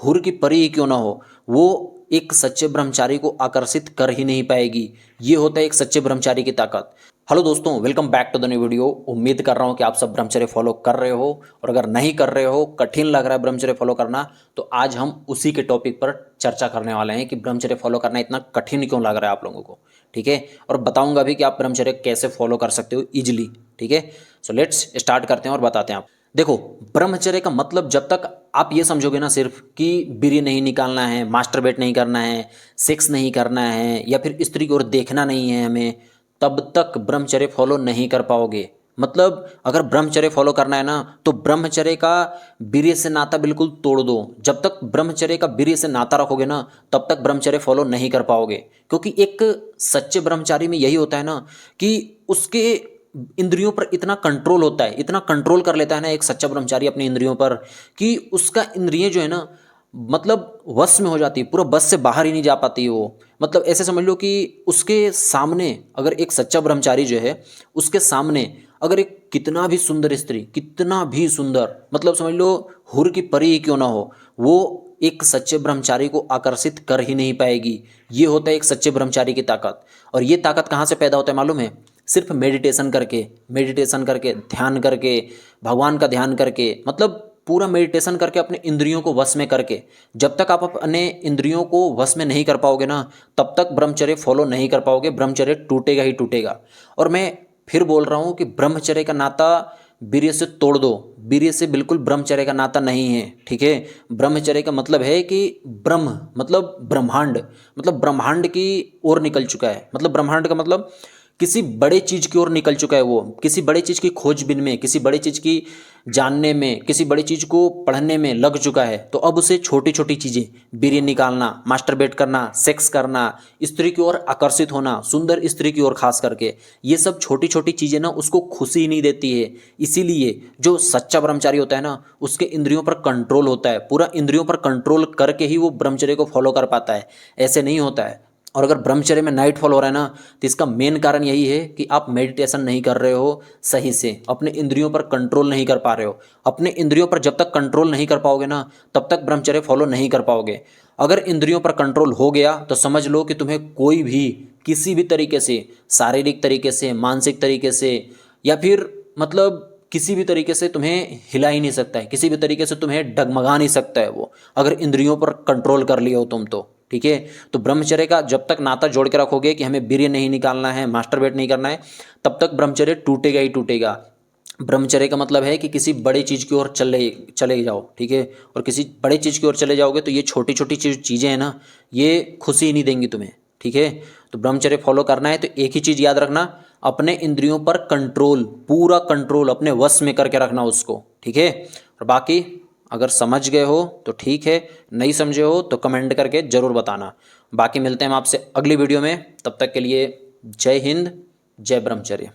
हुर की परी ही क्यों ना हो, वो एक सच्चे ब्रह्मचारी को आकर्षित कर ही नहीं पाएगी। ये होता है एक सच्चे ब्रह्मचारी की ताकत। हेलो दोस्तों, welcome back to the new video. उम्मीद कर रहा हूँ कि आप सब ब्रह्मचर्य फॉलो कर रहे हो, और अगर नहीं कर रहे हो, कठिन लग रहा है ब्रह्मचर्य फॉलो करना, तो आज हम उसी के टॉपिक पर चर्चा करने वाले हैं कि ब्रह्मचर्य फॉलो करना इतना कठिन क्यों लग रहा है आप लोगों को। ठीक है, और बताऊंगा भी कि आप ब्रह्मचर्य कैसे फॉलो कर सकते हो इजिली। ठीक है, सो लेट्स स्टार्ट करते हैं और बताते हैं आप। देखो, ब्रह्मचर्य का मतलब जब तक आप ये समझोगे ना सिर्फ कि बीड़ी नहीं निकालना है, मास्टरबेट नहीं करना है, सेक्स नहीं करना है, या फिर स्त्री की ओर देखना नहीं है हमें, तब तक ब्रह्मचर्य फॉलो नहीं कर पाओगे। मतलब अगर ब्रह्मचर्य फॉलो करना है ना, तो ब्रह्मचर्य का बीर्य से नाता बिल्कुल तोड़ दो। जब तक ब्रह्मचर्य का बीर्य से नाता रखोगे ना, तब तक ब्रह्मचर्य फॉलो नहीं कर पाओगे। क्योंकि एक सच्चे ब्रह्मचारी में यही होता है ना कि उसके इंद्रियों पर इतना कंट्रोल होता है, इतना कंट्रोल कर लेता है ना एक सच्चा ब्रह्मचारी अपनी इंद्रियों पर, कि उसका इंद्रियां जो है ना, मतलब वश में हो जाती है, पूरा बस से बाहर ही नहीं जा पाती वो। मतलब ऐसे समझ लो कि उसके सामने अगर एक सच्चा ब्रह्मचारी जो है, उसके सामने अगर एक कितना भी सुंदर स्त्री, कितना भी सुंदर, मतलब समझ लो हुर की परी ही क्यों ना हो, वो एक सच्चे ब्रह्मचारी को आकर्षित कर ही नहीं पाएगी। ये होता है एक सच्चे ब्रह्मचारी की ताकत। और ये ताकत कहाँ से पैदा होता है मालूम है? सिर्फ मेडिटेशन करके, मेडिटेशन करके, ध्यान करके, भगवान का ध्यान करके, मतलब पूरा मेडिटेशन करके, अपने इंद्रियों को वश में करके। जब तक आप अपने इंद्रियों को वश में नहीं कर पाओगे ना, तब तक ब्रह्मचर्य फॉलो नहीं कर पाओगे। ब्रह्मचर्य टूटेगा ही टूटेगा। और मैं फिर बोल रहा हूँ कि ब्रह्मचर्य का नाता वीर्य से तोड़ दो। वीर्य से बिल्कुल ब्रह्मचर्य का नाता नहीं है। ठीक है, ब्रह्मचर्य का मतलब है कि ब्रह्म मतलब ब्रह्मांड, मतलब ब्रह्मांड की ओर निकल चुका है। मतलब ब्रह्मांड का मतलब किसी बड़े चीज की ओर निकल चुका है। वो किसी बड़े चीज की खोजबीन में, किसी बड़े चीज की जानने में, किसी बड़ी चीज को पढ़ने में लग चुका है। तो अब उसे छोटी छोटी चीजें, बीड़ी निकालना, मास्टरबेट करना, सेक्स करना, स्त्री की ओर आकर्षित होना, सुंदर स्त्री की ओर खास करके, ये सब छोटी छोटी चीजें ना उसको खुशी ही नहीं देती है। इसीलिए जो सच्चा ब्रह्मचारी होता है ना, उसके इंद्रियों पर कंट्रोल होता है। पूरा इंद्रियों पर कंट्रोल करके ही वो ब्रह्मचर्य को फॉलो कर पाता है, ऐसे नहीं होता है। और अगर ब्रह्मचर्य में नाइट फॉल हो रहा है ना, तो इसका मेन कारण यही है कि आप मेडिटेशन नहीं कर रहे हो सही से, अपने इंद्रियों पर कंट्रोल नहीं कर पा रहे हो। अपने इंद्रियों पर जब तक कंट्रोल नहीं कर पाओगे ना, तब तक ब्रह्मचर्य फॉलो नहीं कर पाओगे। अगर इंद्रियों पर कंट्रोल हो गया तो समझ लो कि तुम्हें कोई भी किसी भी तरीके से, शारीरिक तरीके से, मानसिक तरीके से, या फिर मतलब किसी भी तरीके से तुम्हें हिला ही नहीं सकता है, किसी भी तरीके से तुम्हें डगमगा नहीं सकता है वो, अगर इंद्रियों पर कंट्रोल कर लिया हो तुम तो। ठीक है, तो ब्रह्मचर्य का जब तक नाता जोड़ के रखोगे कि हमें वीर्य नहीं निकालना है, मास्टरबेट नहीं करना है, तब तक ब्रह्मचर्य टूटेगा ही टूटेगा। ब्रह्मचर्य का मतलब है कि किसी बड़े चीज की ओर चले चले जाओ। ठीक है, और किसी बड़े चीज की ओर चले जाओगे तो ये छोटी छोटी चीजें हैं ना, ये खुशी नहीं देंगी तुम्हें। ठीक है, तो ब्रह्मचर्य फॉलो करना है तो एक ही चीज याद रखना, अपने इंद्रियों पर कंट्रोल, पूरा कंट्रोल अपने वश में करके रखना उसको। ठीक है, और बाकी अगर समझ गए हो तो ठीक है, नहीं समझे हो तो कमेंट करके ज़रूर बताना। बाकी मिलते हैं हम आपसे अगली वीडियो में, तब तक के लिए जय हिंद, जय ब्रह्मचर्य।